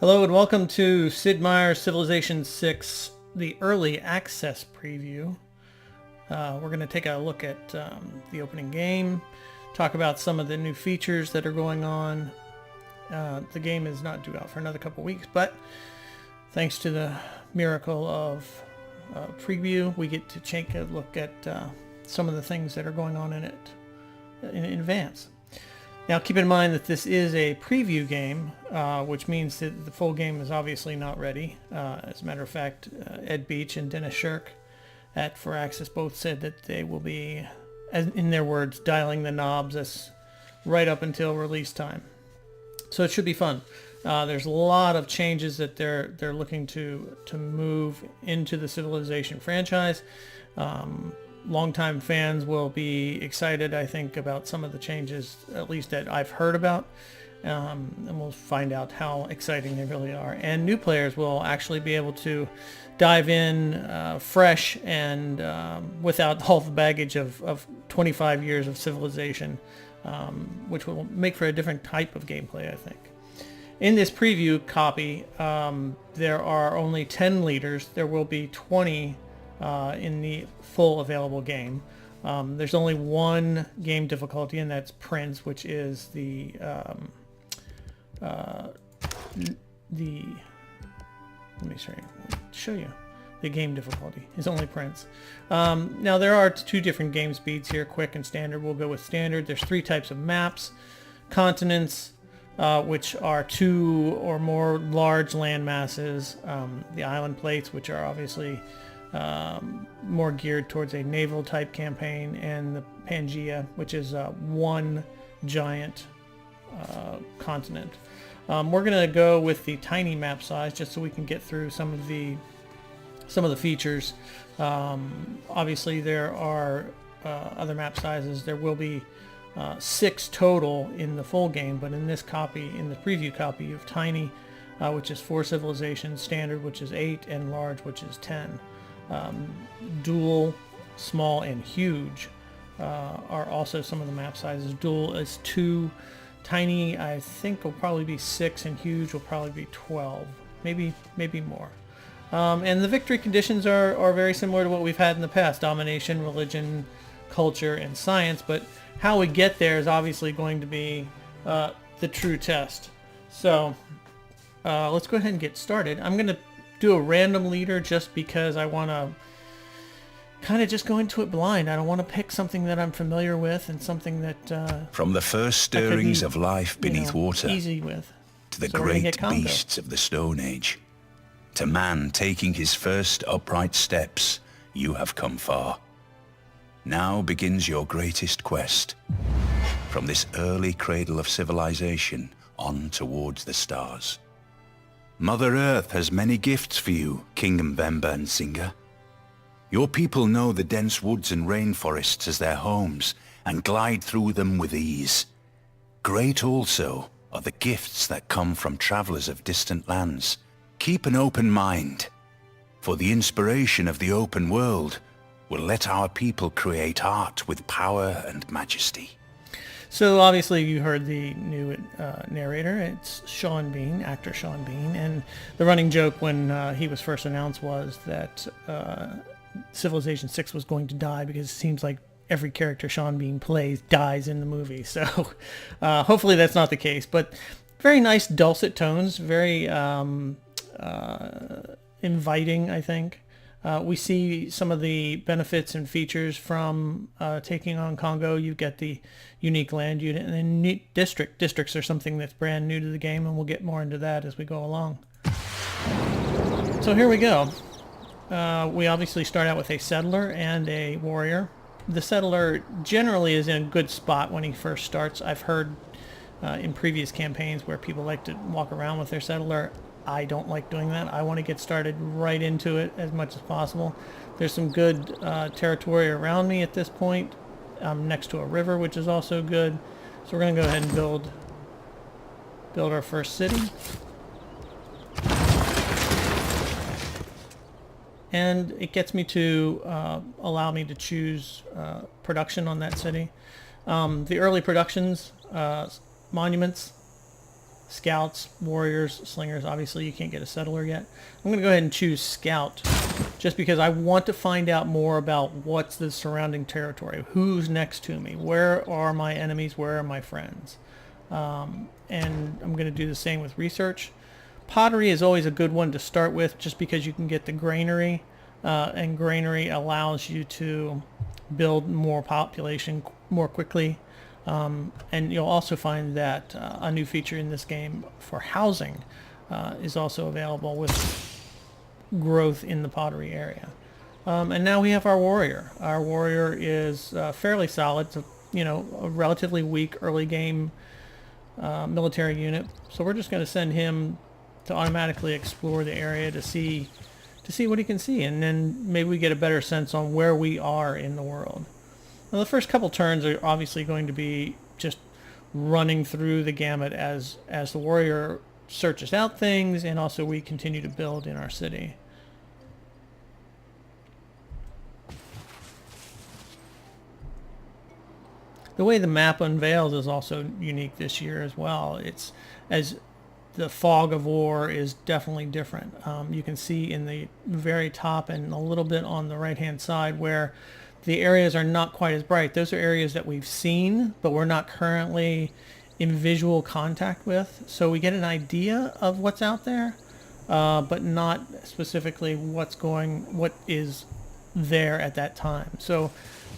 Hello and welcome to Sid Meier's Civilization 6, the early access preview. We're going to take a look at the opening game, talk about some of the new features that are going on. The game is not due out for another couple weeks, but thanks to the miracle of preview, we get to take a look at some of the things that are going on in it in advance. Now keep in mind that this is a preview game, which means that the full game is obviously not ready. As a matter of fact, Ed Beach and Dennis Shirk at 4Axis both said that they will be, as in their words, dialing the knobs as right up until release time. So it should be fun. There's a lot of changes that they're looking to move into the Civilization franchise. Longtime fans will be excited, I think, about some of the changes, at least that I've heard about, and we'll find out how exciting they really are. And new players will actually be able to dive in fresh and without all the baggage of 25 years of Civilization, which will make for a different type of gameplay, I think. In this preview copy, there are only 10 leaders. There will be 20 in the full available game. There's only one game difficulty, and that's Prince, which is the let me show you. The game difficulty is only Prince. Now there are two different game speeds here, quick and standard. We'll go with standard. There's three types of maps: continents, which are two or more large land masses, the island plates, which are obviously more geared towards a naval type campaign, and the Pangea, which is one giant continent. We're going to go with the tiny map size just so we can get through some of the features. Obviously there are other map sizes. There will be 6 total in the full game, but in this copy, in the preview copy, you have tiny, which is 4 civilizations, standard, which is 8, and large, which is 10. Dual, small, and huge are also some of the map sizes. Dual is 2, tiny I think will probably be 6, and huge will probably be 12, maybe more. And the victory conditions are very similar to what we've had in the past: domination, religion, culture, and science. But how we get there is obviously going to be the true test. So let's go ahead and get started. I'm going to do a random leader just because I want to kind of just go into it blind. I don't want to pick something that I'm familiar with and something that from the first stirrings of life beneath water easy with, to the great beasts of the Stone Age, to man taking his first upright steps, you have come far. Now begins your greatest quest, from this early cradle of civilization on towards the stars. Mother Earth has many gifts for you, King Mbemba and Singa. Your people know the dense woods and rainforests as their homes and glide through them with ease. Great also are the gifts that come from travelers of distant lands. Keep an open mind, for the inspiration of the open world will let our people create art with power and majesty. So obviously you heard the new narrator. It's Sean Bean, actor Sean Bean, and the running joke when he was first announced was that Civilization 6 was going to die, because it seems like every character Sean Bean plays dies in the movie. So hopefully that's not the case, but very nice dulcet tones, very inviting, I think. We see some of the benefits and features from taking on Congo. You get the unique land unit, and then districts are something that's brand new to the game, and we'll get more into that as we go along. So here we go. We obviously start out with a settler and a warrior. The settler generally is in a good spot when he first starts. I've heard in previous campaigns where people like to walk around with their settler. I don't like doing that. I want to get started right into it as much as possible. There's some good territory around me at this point. I'm next to a river, which is also good. So we're going to go ahead and build our first city. And it gets me to allow me to choose production on that city. The early productions, monuments, scouts, warriors, slingers. Obviously, you can't get a settler yet. I'm going to go ahead and choose scout just because I want to find out more about what's the surrounding territory. Who's next to me? Where are my enemies? Where are my friends? And I'm going to do the same with research. Pottery is always a good one to start with just because you can get the granary, and granary allows you to build more population more quickly. And you'll also find that a new feature in this game for housing is also available with growth in the pottery area. And now we have our warrior. Our warrior is fairly solid. It's a relatively weak early game military unit. So we're just going to send him to automatically explore the area to see what he can see, and then maybe we get a better sense on where we are in the world. Now, the first couple turns are obviously going to be just running through the gamut as the warrior searches out things, and also we continue to build in our city. The way the map unveils is also unique this year as well. It's as the fog of war is definitely different. You can see in the very top and a little bit on the right hand side where the areas are not quite as bright. Those are areas that we've seen, but we're not currently in visual contact with. So we get an idea of what's out there, but not specifically what is there at that time. So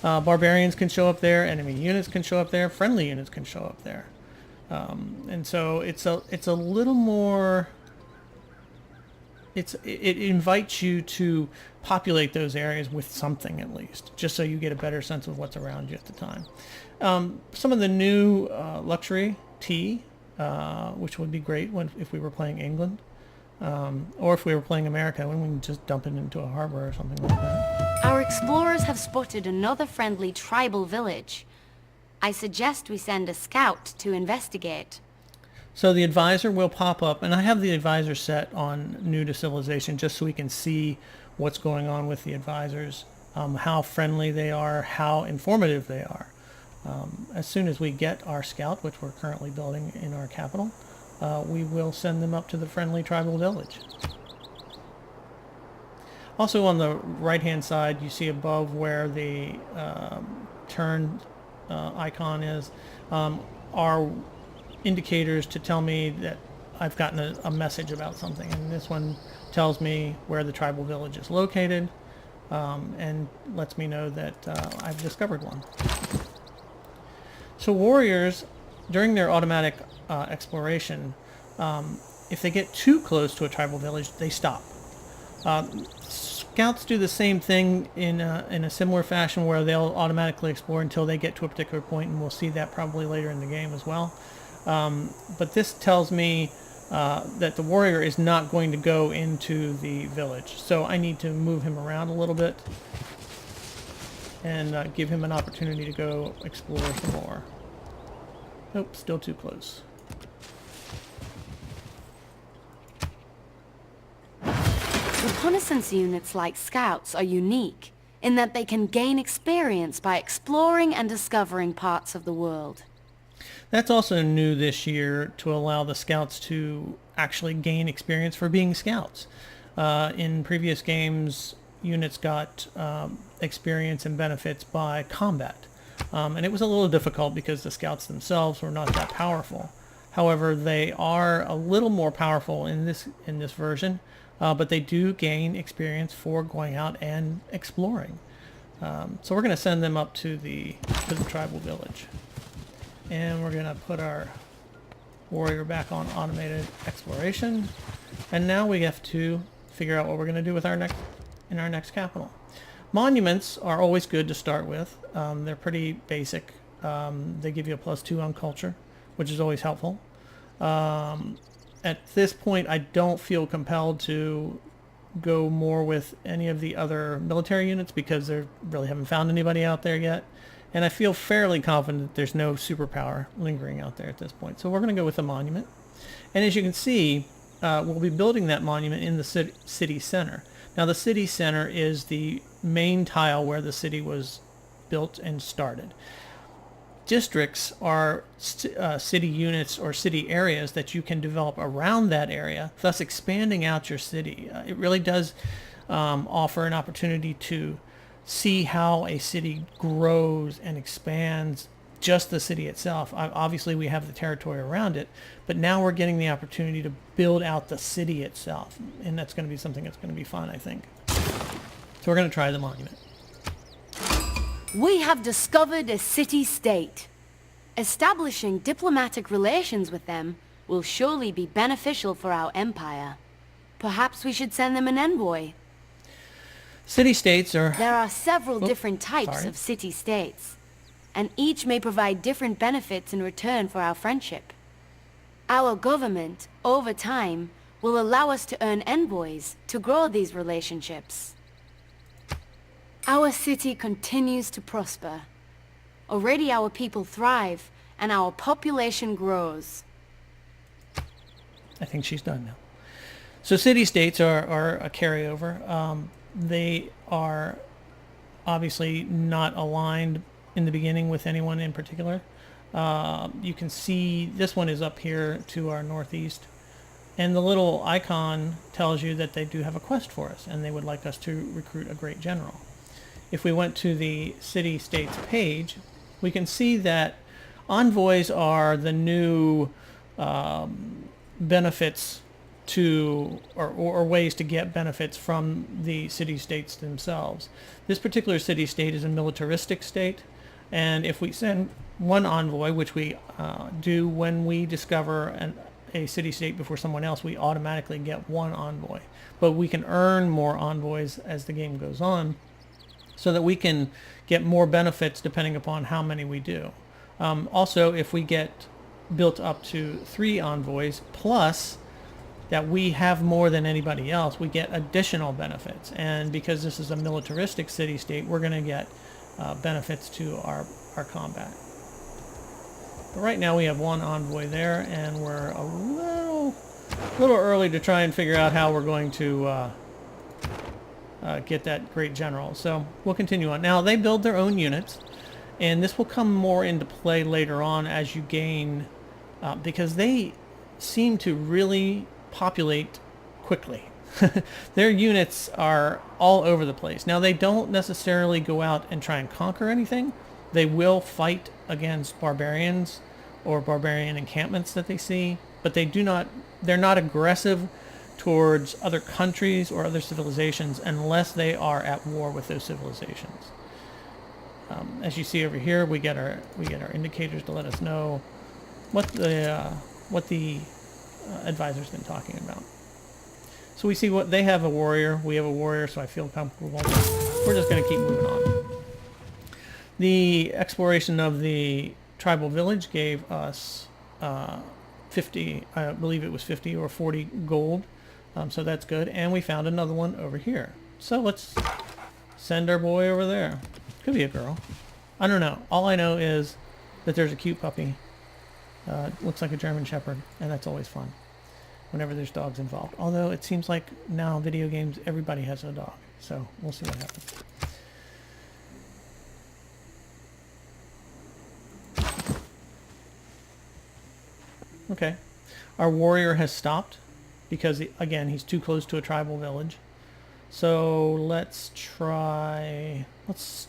barbarians can show up there, enemy units can show up there, friendly units can show up there. And so it's a little more, it invites you to populate those areas with something at least, just so you get a better sense of what's around you at the time. Some of the new luxury tea, which would be great if we were playing England, or if we were playing America, when we can just dump it into a harbor or something like that. Our explorers have spotted another friendly tribal village. I suggest we send a scout to investigate. So the advisor will pop up, and I have the advisor set on new to civilization just so we can see what's going on with the advisors, how friendly they are, how informative they are. As soon as we get our scout, which we're currently building in our capital, we will send them up to the friendly tribal village. Also on the right hand side, you see above where the turn icon is, are indicators to tell me that I've gotten a message about something, and this one tells me where the tribal village is located, and lets me know that I've discovered one. So warriors, during their automatic exploration, if they get too close to a tribal village, they stop. Scouts do the same thing in a similar fashion, where they'll automatically explore until they get to a particular point, and we'll see that probably later in the game as well. But this tells me that the warrior is not going to go into the village, so I need to move him around a little bit and give him an opportunity to go explore some more. Nope, still too close. Reconnaissance units like scouts are unique in that they can gain experience by exploring and discovering parts of the world. That's also new this year, to allow the scouts to actually gain experience for being scouts. In previous games, units got experience and benefits by combat. And it was a little difficult because the scouts themselves were not that powerful. However, they are a little more powerful in this version, but they do gain experience for going out and exploring. So we're going to send them up to the tribal village. And we're going to put our warrior back on automated exploration. And now we have to figure out what we're going to do with our next capital. Monuments are always good to start with. They're pretty basic. They give you a +2 on culture, which is always helpful. At this point, I don't feel compelled to go more with any of the other military units because they really haven't found anybody out there yet. And I feel fairly confident that there's no superpower lingering out there at this point. So we're going to go with a monument. And as you can see, we'll be building that monument in the city center. Now the city center is the main tile where the city was built and started. districts are city units or city areas that you can develop around that area, thus expanding out your city. It really does offer an opportunity to see how a city grows and expands just the city itself. Obviously, we have the territory around it, but now we're getting the opportunity to build out the city itself, and that's going to be something that's going to be fun, I think. So we're going to try the monument. We have discovered a city-state. Establishing diplomatic relations with them will surely be beneficial for our empire. Perhaps we should send them an envoy. City-states are... There are several different types of city-states, and each may provide different benefits in return for our friendship. Our government, over time, will allow us to earn envoys to grow these relationships. Our city continues to prosper. Already our people thrive, and our population grows. I think she's done now. So city-states are a carryover. They are obviously not aligned in the beginning with anyone in particular. You can see this one is up here to our northeast, and the little icon tells you that they do have a quest for us, and they would like us to recruit a great general. If we went to the city-states page, we can see that envoys are the new benefits to, or ways to get benefits from the city-states themselves. This particular city-state is a militaristic state, and if we send one envoy, which we do when we discover a city-state before someone else, we automatically get one envoy. But we can earn more envoys as the game goes on, so that we can get more benefits depending upon how many we do. Also, if we get built up to 3 envoys, plus that we have more than anybody else, we get additional benefits. And because this is a militaristic city-state, we're going to get benefits to our combat. But right now we have 1 envoy there, and we're a little early to try and figure out how we're going to get that great general. So we'll continue on. Now they build their own units, and this will come more into play later on as you gain, because they seem to really populate quickly. Their units are all over the place. Now they don't necessarily go out and try and conquer anything. They will fight against barbarians or barbarian encampments that they see, but they're not aggressive towards other countries or other civilizations unless they are at war with those civilizations. As you see over here, we get our indicators to let us know what the advisor's been talking about. So we see what they have, a warrior. We have a warrior, so I feel comfortable. We're just going to keep moving on. The exploration of the tribal village gave us 50, I believe it was 50 or 40 gold. So that's good. And we found another one over here. So let's send our boy over there. Could be a girl. I don't know. All I know is that there's a cute puppy. Looks like a German Shepherd, and that's always fun whenever there's dogs involved. Although it seems like now video games, everybody has a dog. So we'll see what happens. Okay. Our warrior has stopped because, again, he's too close to a tribal village. So let's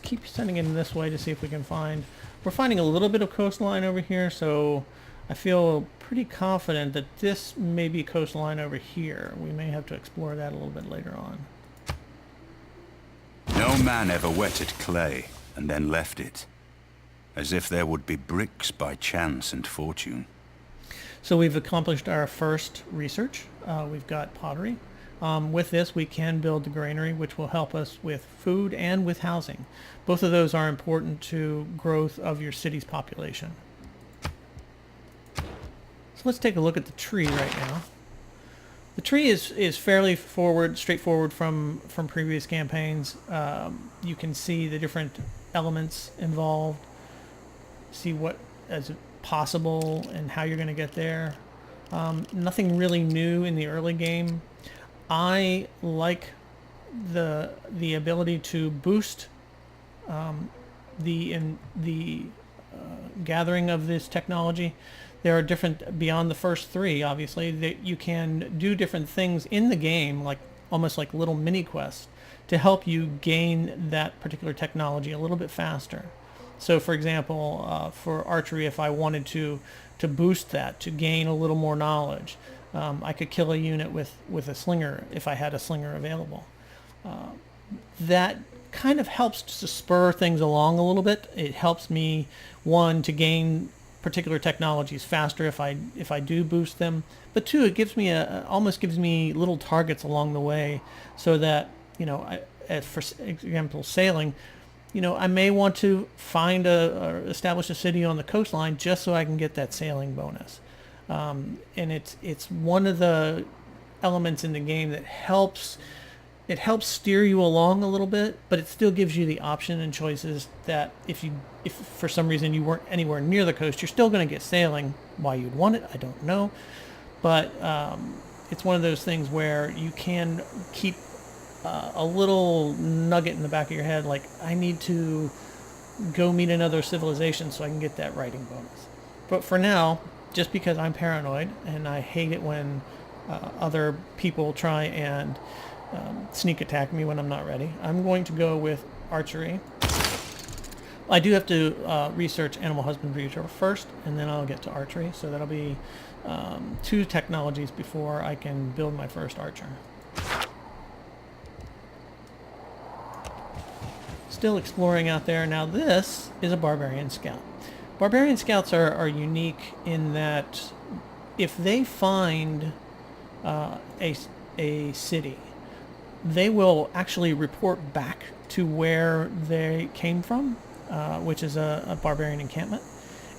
keep sending him this way to see if we can find... We're finding a little bit of coastline over here, so I feel pretty confident that this may be coastline over here. We may have to explore that a little bit later on. No man ever wetted clay and then left it, as if there would be bricks by chance and fortune. So we've accomplished our first research. We've got pottery. With this, we can build the granary, which will help us with food and with housing. Both of those are important to growth of your city's population. So let's take a look at the tree right now. The tree is fairly straightforward from previous campaigns. You can see the different elements involved, see what is possible and how you're going to get there. Nothing really new in the early game. I like the ability to boost the gathering of this technology. There are different, beyond the first three, obviously, that you can do different things in the game, like almost like little mini quests, to help you gain that particular technology a little bit faster. So, for example, for archery, if I wanted to boost that, to gain a little more knowledge, I could kill a unit with a slinger if I had a slinger available. That kind of helps to spur things along a little bit. It helps me, one, to gain particular technologies faster if I do boost them, but two, it gives me almost gives me little targets along the way, so that, you know, for example, sailing, you know, I may want to find or establish a city on the coastline just so I can get that sailing bonus. And it's one of the elements in the game that helps steer you along a little bit, but it still gives you the option and choices that if for some reason you weren't anywhere near the coast, you're still going to get sailing. Why you'd want it, I don't know. But it's one of those things where you can keep a little nugget in the back of your head, like, I need to go meet another civilization so I can get that writing bonus. But for now, just because I'm paranoid and I hate it when other people try and sneak attack me when I'm not ready, I'm going to go with archery. I do have to research animal husbandry first, and then I'll get to archery, so that'll be 2 technologies before I can build my first archer. Still exploring out there. Now this is a barbarian scout. Barbarian scouts are unique in that if they find a city, they will actually report back to where they came from, which is a barbarian encampment.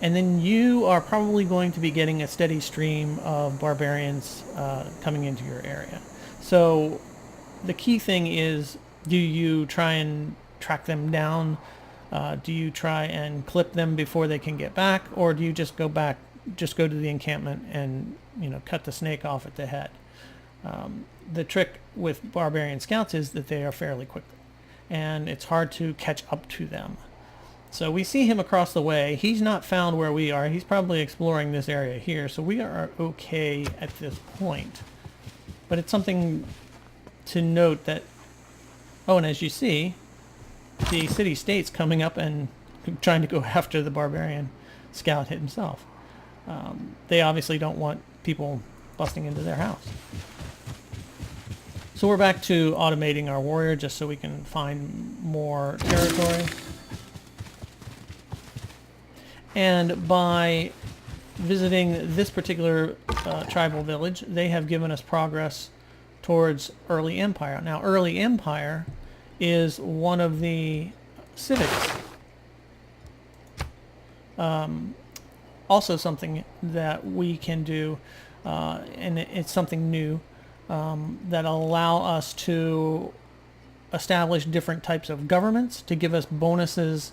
And then you are probably going to be getting a steady stream of barbarians coming into your area. So the key thing is, do you try and track them down? Do you try and clip them before they can get back? Or do you just go to the encampment and, you know, cut the snake off at the head? The trick with barbarian scouts is that they are fairly quick, and it's hard to catch up to them. So we see him across the way. He's not found where we are. He's probably exploring this area here, so we are okay at this point. But it's something to note that, and as you see, the city-state's coming up and trying to go after the barbarian scout himself. They obviously don't want people busting into their house. So we're back to automating our warrior just so we can find more territory. And by visiting this particular tribal village, they have given us progress towards early empire. Now, early empire is one of the civics. Also something that we can do, and it's something new, that'll allow us to establish different types of governments to give us bonuses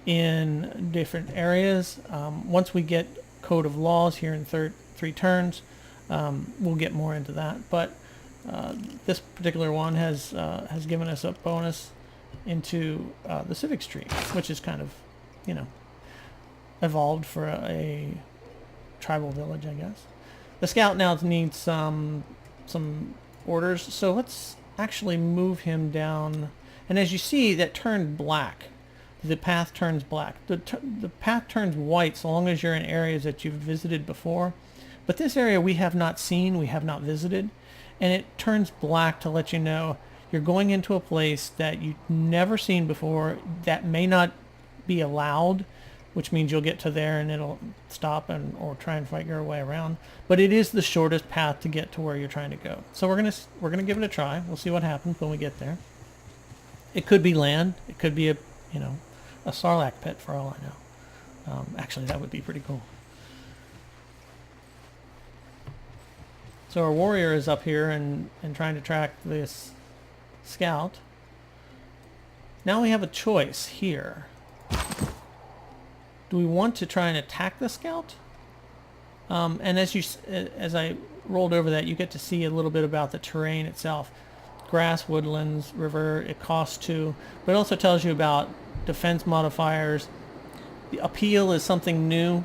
in different areas. Once we get Code of Laws here in 3 turns, we'll get more into that. But this particular one has given us a bonus into the civics tree, which is kind of, you know, evolved for a tribal village, I guess. The scout now needs some orders, so let's actually move him down. And as you see, that turned black. The path turns black. The path turns white so long as you're in areas that you've visited before. But this area we have not seen, we have not visited, and it turns black to let you know you're going into a place that you've never seen before, that may not be allowed, which means you'll get to there and it'll stop or try and fight your way around. But it is the shortest path to get to where you're trying to go. So we're gonna give it a try. We'll see what happens when we get there. It could be land. It could be a sarlacc pit for all I know. Actually, that would be pretty cool. So our warrior is up here and trying to track this scout. Now we have a choice here. Do we want to try and attack the scout? And as I rolled over that, you get to see a little bit about the terrain itself. Grass, woodlands, river, it costs 2, but it also tells you about defense modifiers, the appeal is something new,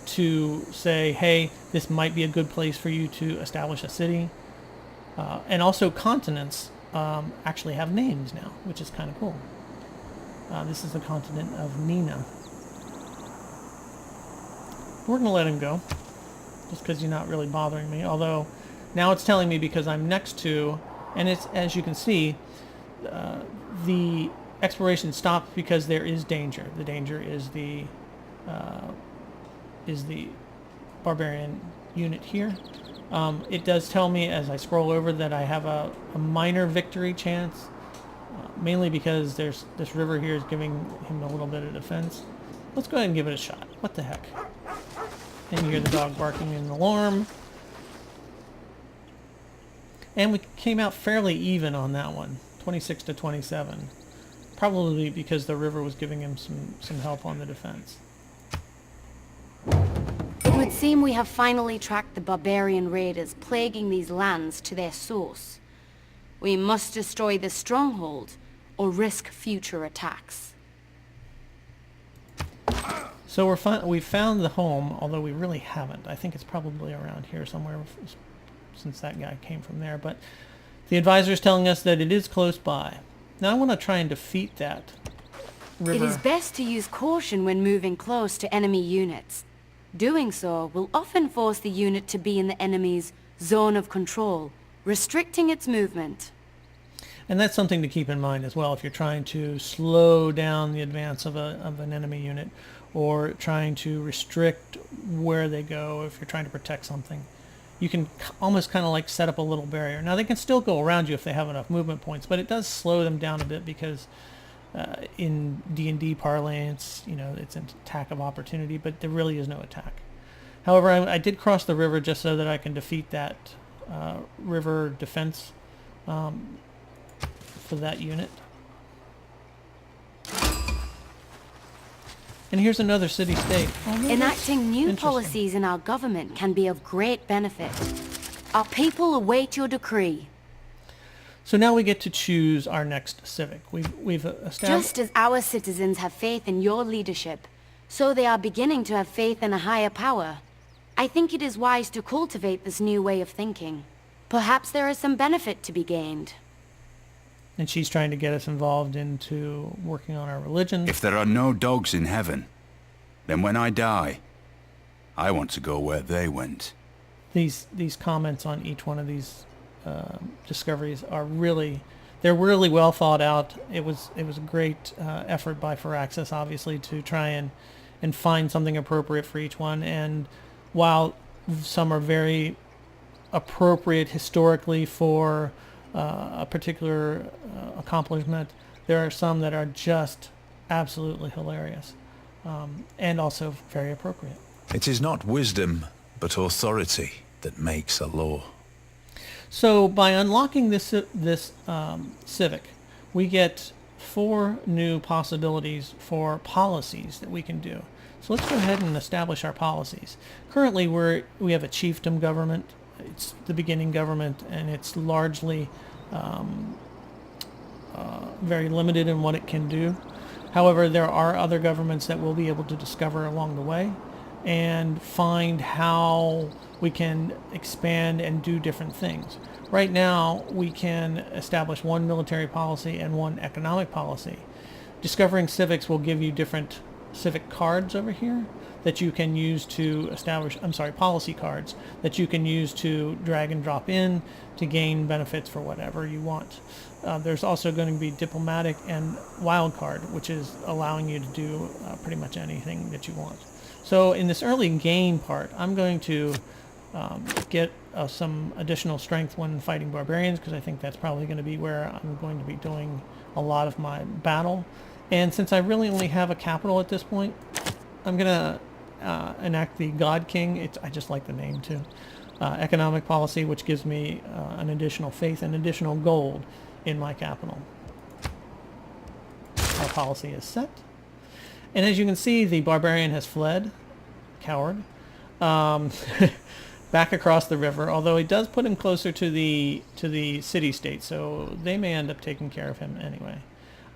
to say, hey, this might be a good place for you to establish a city. And also continents actually have names now, which is kind of cool. This is the continent of Nina. We're going to let him go, just because you're not really bothering me. Although, now it's telling me because I'm next to, and it's, as you can see, the exploration stopped because there is danger. The danger is the barbarian unit here. It does tell me as I scroll over that I have a minor victory chance, mainly because there's this river here is giving him a little bit of defense. Let's go ahead and give it a shot. What the heck? And you hear the dog barking an alarm. And we came out fairly even on that one, 26 to 27. Probably because the river was giving him some help on the defense. It would seem we have finally tracked the barbarian raiders plaguing these lands to their source. We must destroy the stronghold or risk future attacks. So we've found the home, although we really haven't. I think it's probably around here somewhere, since that guy came from there. But the advisor is telling us that it is close by. Now I want to try and defeat that river. It is best to use caution when moving close to enemy units. Doing so will often force the unit to be in the enemy's zone of control, restricting its movement. And that's something to keep in mind as well if you're trying to slow down the advance of an enemy unit, or trying to restrict where they go if you're trying to protect something. You can almost kind of like set up a little barrier. Now they can still go around you if they have enough movement points, but it does slow them down a bit because in D&D parlance, it's an attack of opportunity, but there really is no attack. However, I did cross the river just so that I can defeat that river defense for that unit. And here's another city-state. Enacting new policies in our government can be of great benefit. Our people await your decree. So now we get to choose our next civic. We've established... Just as our citizens have faith in your leadership, so they are beginning to have faith in a higher power. I think it is wise to cultivate this new way of thinking. Perhaps there is some benefit to be gained. And she's trying to get us involved into working on our religion. If there are no dogs in heaven, then when I die, I want to go where they went. These comments on each one of these discoveries are they're really well thought out. It was a great effort by Firaxis, obviously, to try and find something appropriate for each one. And while some are very appropriate historically for a particular accomplishment, there are some that are just absolutely hilarious, and also very appropriate. It is not wisdom, but authority that makes a law. So by unlocking this civic, we get 4 new possibilities for policies that we can do. So let's go ahead and establish our policies. Currently we have a chiefdom government. It's the beginning government, and it's largely very limited in what it can do. However, there are other governments that we'll be able to discover along the way and find how we can expand and do different things. Right now, we can establish 1 military policy and 1 economic policy. Discovering civics will give you different civic cards over here that you can use to establish, policy cards that you can use to drag and drop in to gain benefits for whatever you want. There's also going to be diplomatic and wild card, which is allowing you to do pretty much anything that you want. So in this early game part, I'm going to get some additional strength when fighting barbarians, because I think that's probably going to be where I'm going to be doing a lot of my battle. And since I really only have a capital at this point, I'm going to enact the God King. I just like the name too. Economic policy, which gives me an additional faith and additional gold in my capital. Our policy is set. And as you can see, the barbarian has fled. Coward. Back across the river, although it does put him closer to the city-state, so they may end up taking care of him anyway.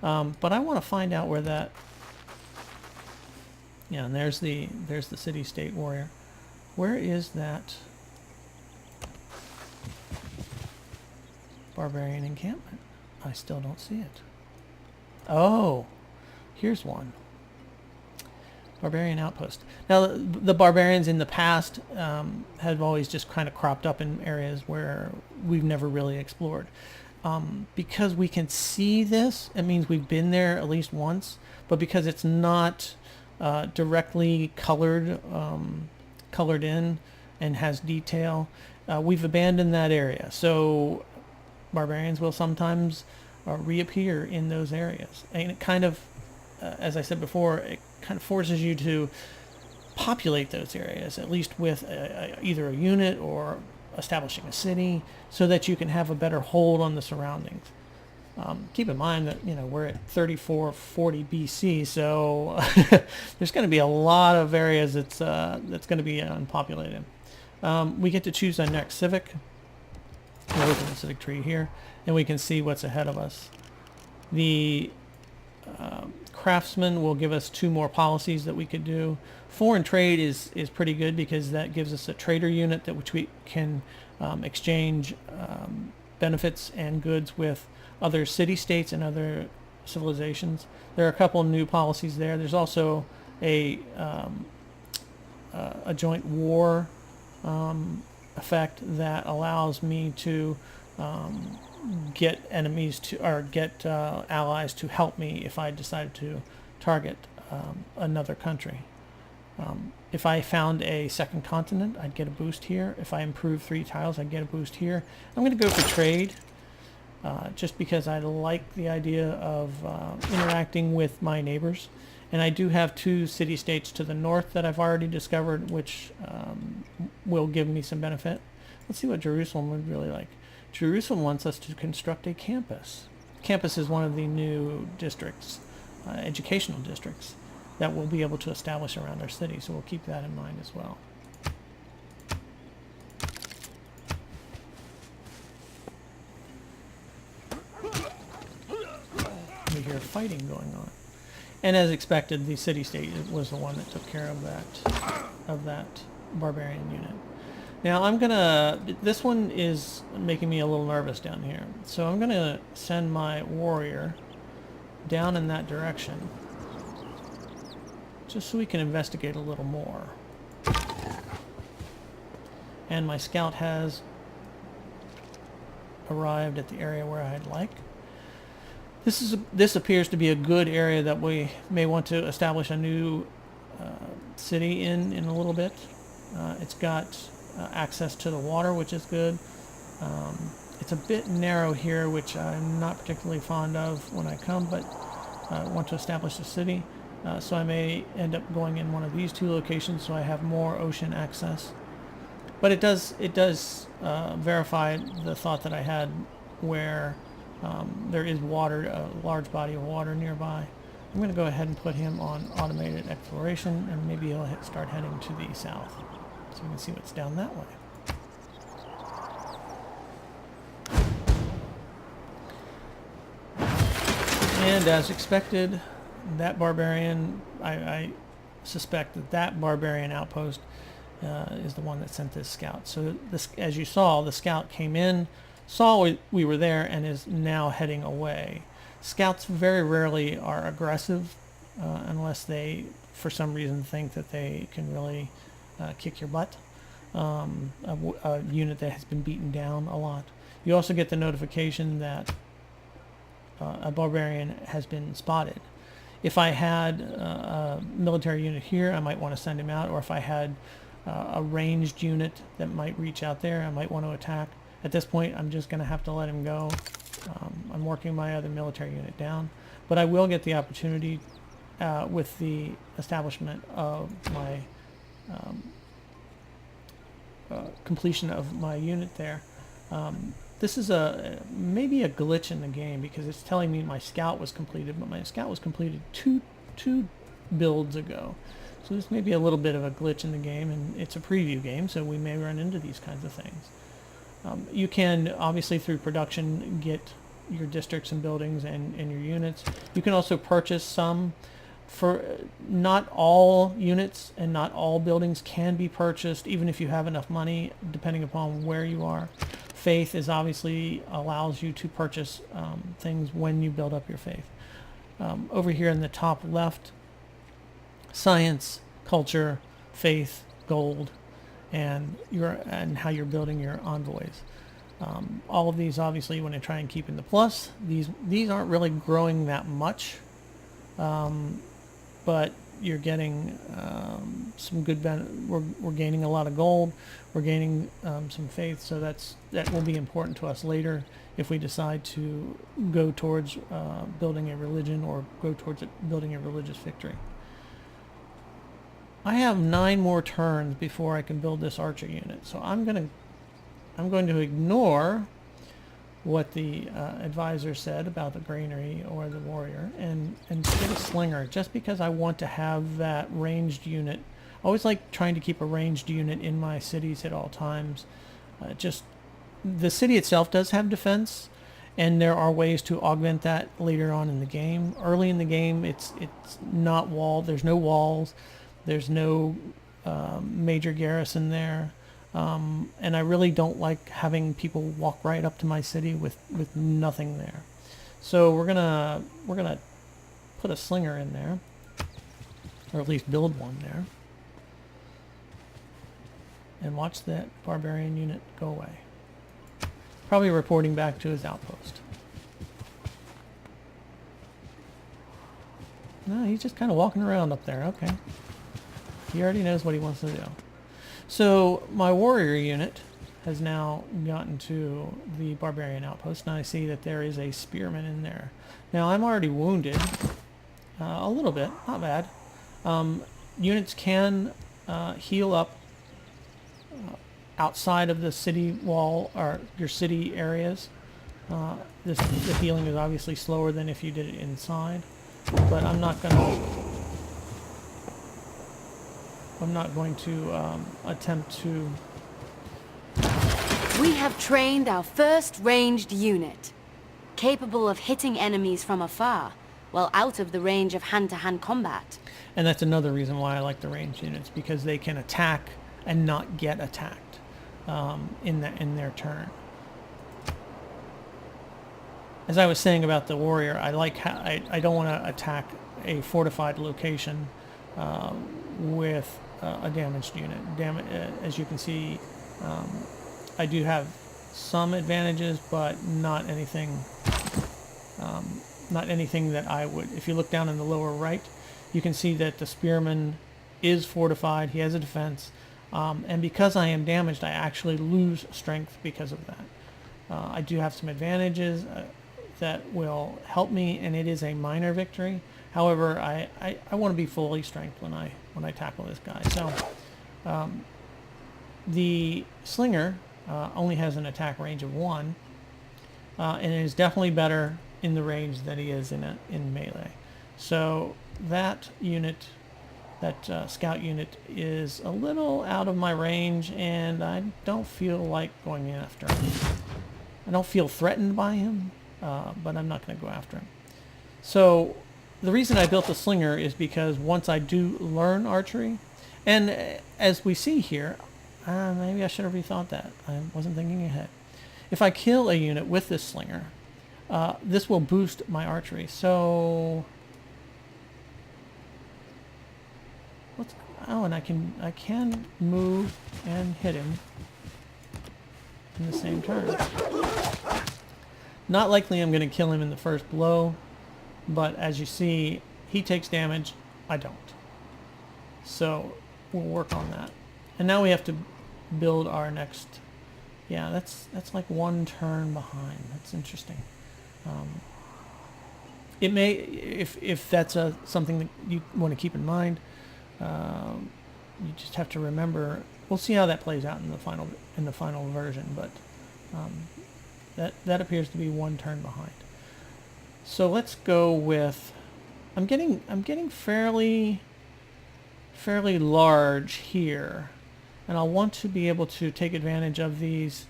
But I want to find out where that Yeah, and there's the city-state warrior. Where is that barbarian encampment? I still don't see it. Oh, here's one. Barbarian outpost. Now, the barbarians in the past have always just kind of cropped up in areas where we've never really explored. Because we can see this, it means we've been there at least once, but because it's not directly colored in and has detail, we've abandoned that area. So barbarians will sometimes reappear in those areas. And it kind of, as I said before, it kind of forces you to populate those areas, at least with either a unit or establishing a city, so that you can have a better hold on the surroundings. Keep in mind that we're at 3440 BC, so there's going to be a lot of areas that's going to be unpopulated. We get to choose our next civic. We'll open the civic tree here, and we can see what's ahead of us. The craftsman will give us 2 more policies that we could do. Foreign trade is pretty good because that gives us a trader unit which we can exchange benefits and goods with other city-states and other civilizations. There are a couple new policies there. There's also a joint war effect that allows me to get enemies to, or get allies to help me if I decide to target another country. If I found a second continent, I'd get a boost here. If I improve 3 tiles, I'd get a boost here. I'm going to go for trade, just because I like the idea of interacting with my neighbors. And I do have 2 city-states to the north that I've already discovered, which will give me some benefit. Let's see what Jerusalem would really like. Jerusalem wants us to construct a campus. Campus is one of the new districts, educational districts, that we'll be able to establish around our city, so we'll keep that in mind as well. We hear fighting going on. And as expected, the city-state was the one that took care of that barbarian unit. Now this one is making me a little nervous down here. So I'm gonna send my warrior down in that direction, just so we can investigate a little more. And my scout has arrived at the area where I'd like. This appears to be a good area that we may want to establish a new city in a little bit. It's got access to the water, which is good. It's a bit narrow here, which I'm not particularly fond of when I come, but I want to establish a city. So I may end up going in one of these 2 locations so I have more ocean access. But it does verify the thought that I had, where there is water, a large body of water nearby. I'm going to go ahead and put him on automated exploration, and maybe he'll start heading to the south, so we can see what's down that way. And as expected, that barbarian, I suspect that barbarian outpost is the one that sent this scout. So this, as you saw, the scout came in, saw we were there, and is now heading away. Scouts very rarely are aggressive unless they, for some reason, think that they can really kick your butt. A unit that has been beaten down a lot. You also get the notification that a barbarian has been spotted. If I had a military unit here, I might want to send him out, or if I had a ranged unit that might reach out there, I might want to attack. At this point, I'm just going to have to let him go. I'm working my other military unit down, but I will get the opportunity with the establishment of my completion of my unit there. This is maybe a glitch in the game, because it's telling me my scout was completed, but my scout was completed two builds ago. So this may be a little bit of a glitch in the game, and it's a preview game, so we may run into these kinds of things. You can, obviously, through production, get your districts and buildings and your units. You can also purchase some for not all units and not all buildings can be purchased, even if you have enough money, depending upon where you are. Faith is obviously allows you to purchase things when you build up your faith. Over here in the top left, science, culture, faith, gold, and how you're building your envoys. All of these, obviously, you want to try and keep in the plus. These aren't really growing that much, but you're getting some good we're gaining a lot of gold. We're gaining some faith, so that will be important to us later if we decide to go towards building a religion or go towards building a religious victory. I have 9 more turns before I can build this archer unit, so I'm going to ignore what the advisor said about the granary or the warrior and get a slinger, just because I want to have that ranged unit. I always like trying to keep a ranged unit in my cities at all times. Just the city itself does have defense, and there are ways to augment that later on in the game. Early in the game, it's not walled. There's no walls. There's no major garrison there. And I really don't like having people walk right up to my city with nothing there. So we're gonna put a slinger in there, or at least build one there, and watch that barbarian unit go away. Probably reporting back to his outpost. No, he's just kind of walking around up there. Okay. He already knows what he wants to do. So my warrior unit has now gotten to the barbarian outpost, and I see that there is a spearman in there. Now I'm already wounded a little bit, not bad. Units can heal up outside of the city wall or your city areas. The healing is obviously slower than if you did it inside, but I'm not going to attempt to... We have trained our first ranged unit, capable of hitting enemies from afar, while out of the range of hand-to-hand combat. And that's another reason why I like the ranged units, because they can attack and not get attacked in their turn. As I was saying about the warrior, I like how I don't want to attack a fortified location with a damaged unit. As you can see, I do have some advantages, but not anything that I would. If you look down in the lower right, you can see that the spearman is fortified. He has a defense, and because I am damaged, I actually lose strength because of that. I do have some advantages that will help me, and it is a minor victory. However, I want to be fully strength when I tackle this guy. So the slinger only has an attack range of 1, and it is definitely better in the range that he is in melee. So that unit, that scout unit, is a little out of my range, and I don't feel like going after him. I don't feel threatened by him, but I'm not going to go after him. So the reason I built the slinger is because once I do learn archery, and as we see here, maybe I should have rethought that. I wasn't thinking ahead. If I kill a unit with this slinger, this will boost my archery. So, and I can move and hit him in the same turn. Not likely I'm going to kill him in the first blow, but as you see, he takes damage, I don't. So we'll work on that. And now we have to build our next... Yeah, that's like 1 turn behind. That's interesting. It may, if that's something that you want to keep in mind, you just have to remember. We'll see how that plays out in the final version, but that appears to be 1 turn behind. So let's go with... I'm getting fairly large here, and I'll want to be able to take advantage of these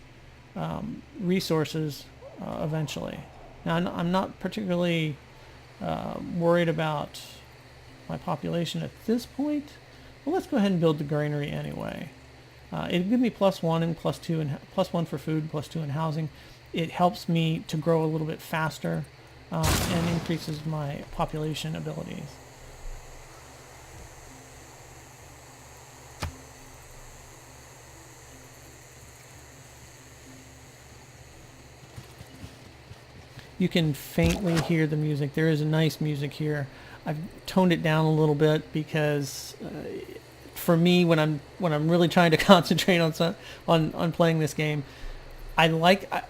resources eventually. Now I'm not particularly worried about my population at this point. Well, let's go ahead and build the granary anyway. It'll give me +1 and +2, and +1 for food, +2 in housing. It helps me to grow a little bit faster and increases my population abilities. You can faintly hear the music. There is a nice music here. I've toned it down a little bit because for me, when I'm really trying to concentrate on playing this game,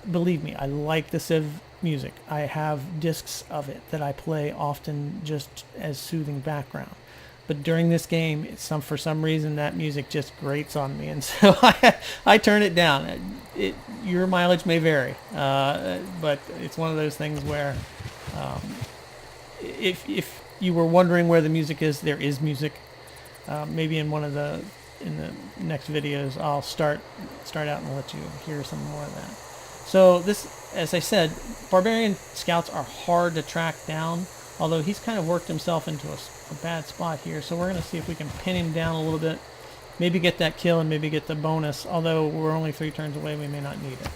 believe me, I like the Civ music. I have discs of it that I play often just as soothing background. But during this game, for some reason that music just grates on me, and so I turn it down. Your mileage may vary, but it's one of those things where if you were wondering where the music is, there is music. Maybe in the next videos, I'll start out and let you hear some more of that. So this, as I said, barbarian scouts are hard to track down, although he's kind of worked himself into a bad spot here. So we're going to see if we can pin him down a little bit, maybe get that kill and maybe get the bonus, although we're only 3 turns away, we may not need it.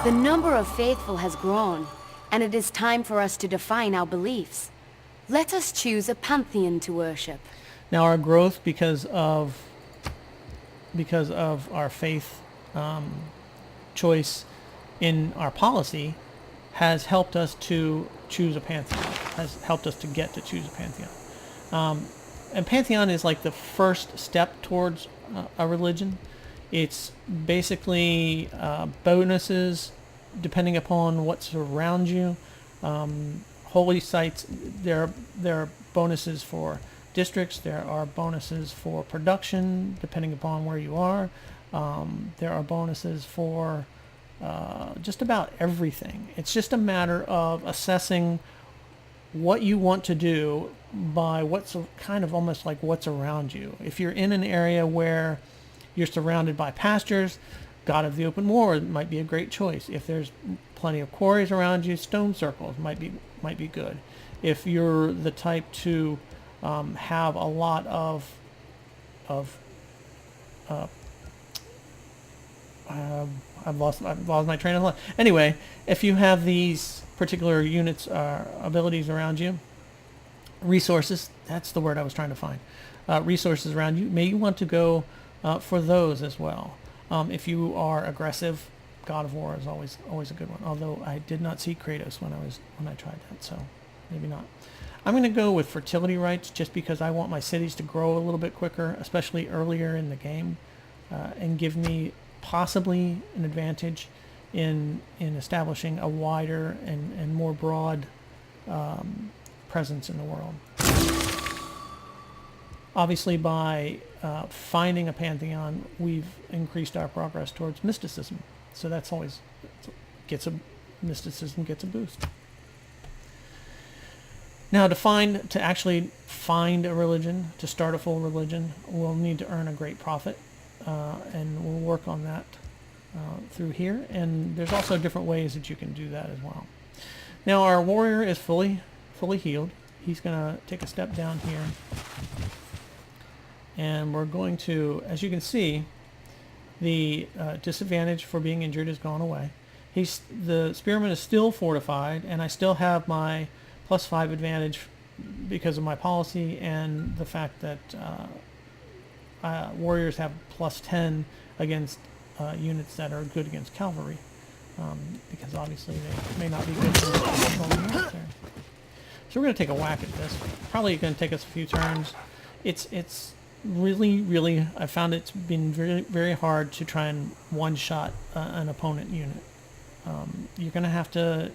The number of faithful has grown, and it is time for us to define our beliefs. Let us choose a pantheon to worship. Now our growth, because of our faith choice in our policy, has helped us to choose a pantheon, has helped us to get to choose a pantheon. And pantheon is like the first step towards a religion. It's basically bonuses depending upon what's around you. Holy sites, there are bonuses for districts, there are bonuses for production depending upon where you are. There are bonuses for just about everything. It's just a matter of assessing what you want to do by what's kind of almost like what's around you. If you're in an area where you're surrounded by pastures, God of the Open World might be a great choice. If there's plenty of quarries around you, stone circles might be good. If you're the type to have a lot of I've lost my train of thought. Anyway, if you have these particular units, abilities around you, resources, that's the word I was trying to find, resources around you, may you want to go for those as well. If you are aggressive, God of War is always a good one, although I did not see Kratos when I tried that, so maybe not. I'm going to go with fertility rights just because I want my cities to grow a little bit quicker, especially earlier in the game, and give me possibly an advantage in establishing a wider and more broad presence in the world. Obviously, by finding a pantheon, we've increased our progress towards mysticism. So that's always mysticism gets a boost. Now, to actually find a religion, to start a full religion, we'll need to earn a great profit. And we'll work on that through here. And there's also different ways that you can do that as well. Now our warrior is fully healed. He's going to take a step down here. And we're going to, as you can see, the disadvantage for being injured has gone away. The spearman is still fortified, and I still have my +5 advantage because of my policy and the fact that warriors have +10 against units that are good against cavalry, because obviously they may not be good against controlling military. So we're going to take a whack at this. Probably going to take us a few turns. It's really, I found it's been very, very hard to try and one-shot an opponent unit. You're going to have to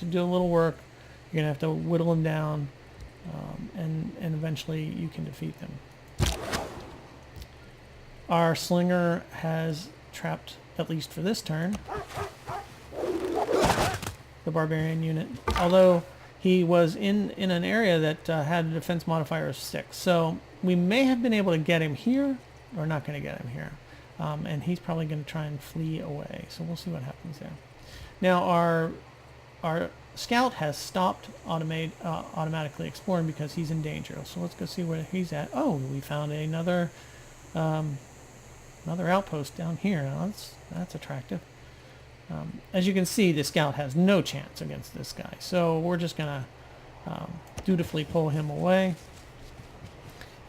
do a little work. You're going to have to whittle them down, and eventually you can defeat them. Our slinger has trapped, at least for this turn, the barbarian unit, although he was in an area that had a defense modifier of 6. So we may have been able to get him here, or not going to get him here. And he's probably going to try and flee away. So we'll see what happens there. Now our Scout has stopped automatically exploring because he's in danger. So let's go see where he's at. Oh, we found another outpost down here. Now that's attractive. As you can see, the Scout has no chance against this guy. So we're just gonna dutifully pull him away,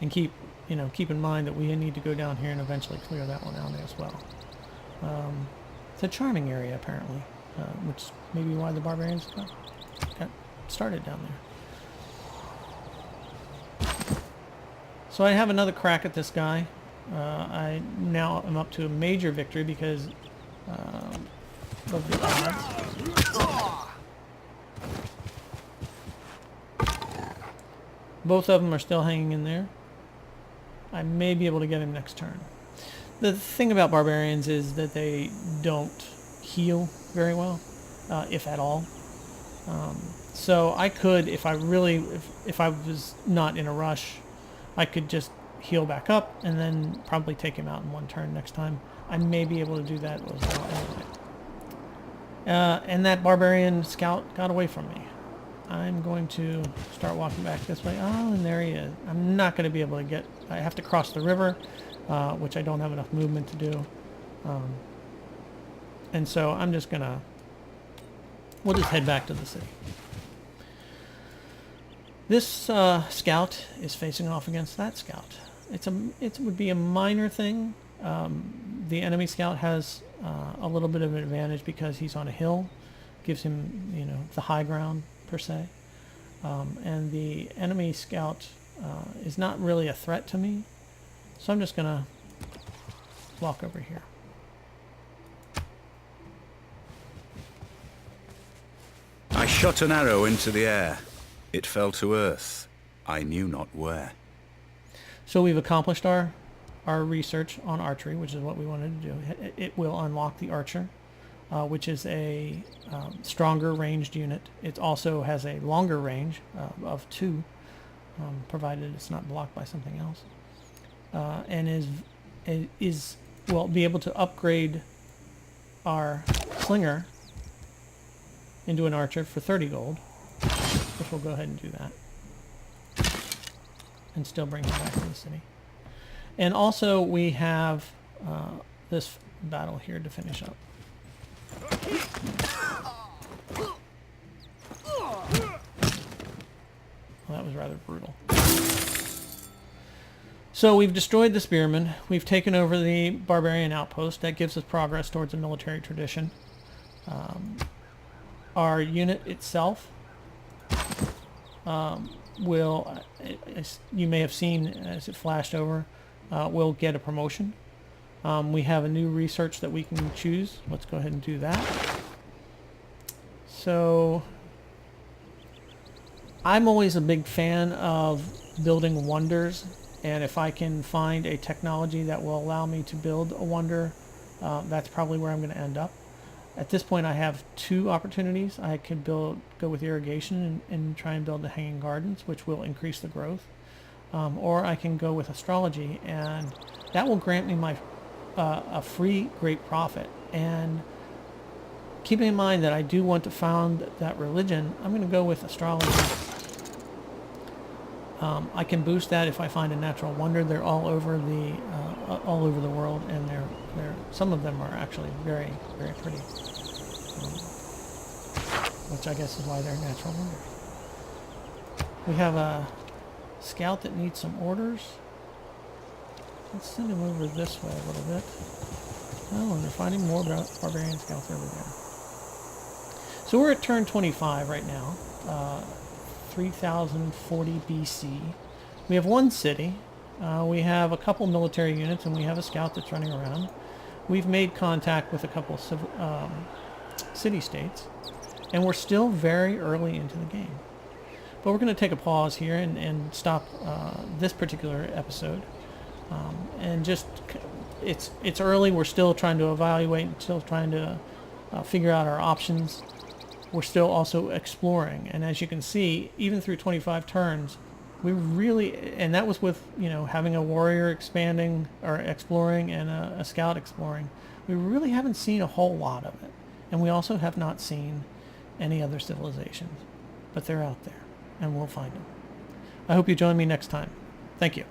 and keep in mind that we need to go down here and eventually clear that one out as well. It's a charming area apparently, which may be why the barbarians got started down there. So I have another crack at this guy. I now am up to a major victory because of the odds. Both of them are still hanging in there. I may be able to get him next turn. The thing about barbarians is that they don't heal very well, if at all. So I could, if I was not in a rush, I could just heal back up and then probably take him out in one turn next time. I may be able to do that as well anyway. And that barbarian Scout got away from me. I'm going to start walking back this way. Oh, and there he is. I'm not going to be able to get... I have to cross the river, which I don't have enough movement to do. And so I'm just going to... We'll just head back to the city. This Scout is facing off against that Scout. It would be a minor thing. The enemy Scout has a little bit of an advantage because he's on a hill. Gives him, the high ground, per se. And the enemy Scout is not really a threat to me. So I'm just going to walk over here. I shot an arrow into the air. It fell to earth. I knew not where. So we've accomplished our research on archery, which is what we wanted to do. It will unlock the archer, which is a stronger ranged unit. It also has a longer range of 2, provided it's not blocked by something else, and will be able to upgrade our slinger into an archer for 30 gold, which we'll go ahead and do that, and still bring him back to the city. And also we have this battle here to finish up. Well, that was rather brutal. So we've destroyed the spearmen. We've taken over the barbarian outpost. That gives us progress towards a military tradition. Our unit itself will, as you may have seen as it flashed over, will get a promotion. We have a new research that we can choose. Let's go ahead and do that. So I'm always a big fan of building wonders, and if I can find a technology that will allow me to build a wonder, that's probably where I'm going to end up. At this point I have 2 opportunities. I could go with irrigation and try and build the hanging gardens, which will increase the growth. Or I can go with astrology, and that will grant me my a free great profit. And keeping in mind that I do want to found that religion, I'm going to go with astrology. I can boost that if I find a natural wonder. They're all over the world, and they're some of them are actually very, very pretty, which I guess is why they're natural wonders. We have a Scout that needs some orders. Let's send him over this way a little bit. Oh, and we're finding more barbarian Scouts over there. So we're at turn 25 right now. 3040 BC. We have 1 city. We have a couple military units, and we have a Scout that's running around. We've made contact with a couple of city-states, and we're still very early into the game. But we're going to take a pause here and stop this particular episode. And just, it's early. We're still trying to evaluate, still trying to figure out our options. We're still also exploring. And as you can see, even through 25 turns, we really, and that was with, having a warrior expanding or exploring and a Scout exploring. We really haven't seen a whole lot of it. And we also have not seen any other civilizations. But they're out there, and we'll find them. I hope you join me next time. Thank you.